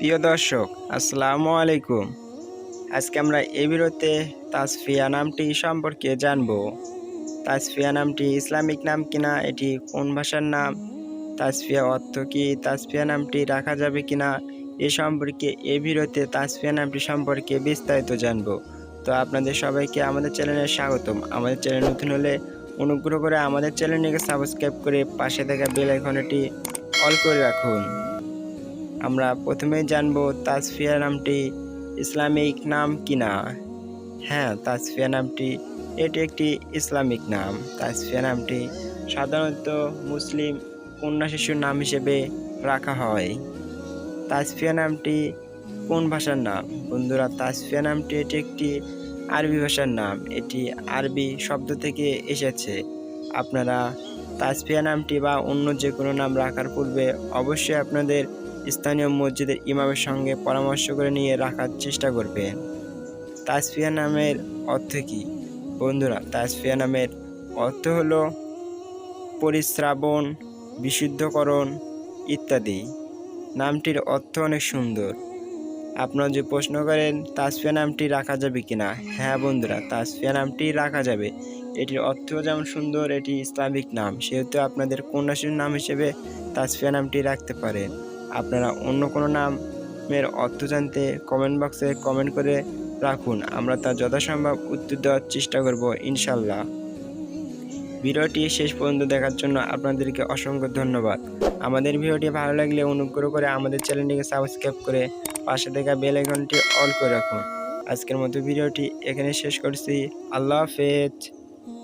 প্রিয় দর্শক, আসসালামু আলাইকুম। আজকে আমরা এই ভিডিওতে তাসফিয়া নামটি সম্পর্কে জানব। তাসফিয়া নামটি ইসলামিক নাম কিনা, এটি কোন ভাষার নাম, তাসফিয়া অর্থ কি, তাসফিয়া নামটি রাখা যাবে কিনা, এ সম্পর্কে এই ভিডিওতে তাসফিয়া নামটি সম্পর্কে বিস্তারিত জানব। তো আপনাদের সবাইকে আমাদের চ্যানেলে স্বাগতম। আমাদের চ্যানেল নতুন হলে অনুগ্রহ করে আমাদের চ্যানেলটিকে সাবস্ক্রাইব করে পাশে থাকা বেল আইকনটি অল করে রাখুন। আমরা প্রথমেই জানব তাসফিয়া নামটি ইসলামিক নাম কিনা। হ্যাঁ, তাসফিয়া নামটি এটি একটি ইসলামিক নাম। তাসফিয়া নামটি সাধারণত মুসলিম কন্যা শিশুর নাম হিসেবে রাখা হয়। তাসফিয়া নামটি কোন ভাষার নাম? বন্ধুরা, তাসফিয়া নামটি এটি একটি আরবি ভাষার নাম। এটি আরবি শব্দ থেকে এসেছে। আপনারা তাসফিয়া নামটি বা অন্য যে কোনো নাম রাখার পূর্বে অবশ্যই আপনাদের স্থানীয় মসজিদের ইমামের সঙ্গে পরামর্শ করে নিয়ে রাখার চেষ্টা করবেন। তাসফিয়া নামের অর্থ কী? বন্ধুরা, তাসফিয়া নামের অর্থ হলো পরিশ্রাবণ, বিশুদ্ধকরণ ইত্যাদি। নামটির অর্থ অনেক সুন্দর। আপনারা যে প্রশ্ন করেন তাসফিয়া নামটি রাখা যাবে কিনা, হ্যাঁ বন্ধুরা, তাসফিয়া নামটি রাখা যাবে। এটির অর্থ যেমন সুন্দর, এটি ইসলামিক নাম, সেহেতু আপনাদের কন্যাশ্রীর নাম হিসেবে তাসফিয়া নামটি রাখতে পারেন। আপনারা অন্য কোনো নামের অর্থ জানতে কমেন্ট বক্সে কমেন্ট করে রাখুন, আমরা তা যথাসম্ভব উত্তর দেওয়ার চেষ্টা করব ইনশাল্লাহ। ভিডিওটি শেষ পর্যন্ত দেখার জন্য আপনাদেরকে অসংখ্য ধন্যবাদ। আমাদের ভিডিওটি ভালো লাগলে অনুগ্রহ করে আমাদের চ্যানেলটিকে সাবস্ক্রাইব করে পাশে থাকা বেল আইকনটি অল করে রাখুন। আজকের মতো ভিডিওটি এখানে শেষ করছি। আল্লাহ হাফেজ।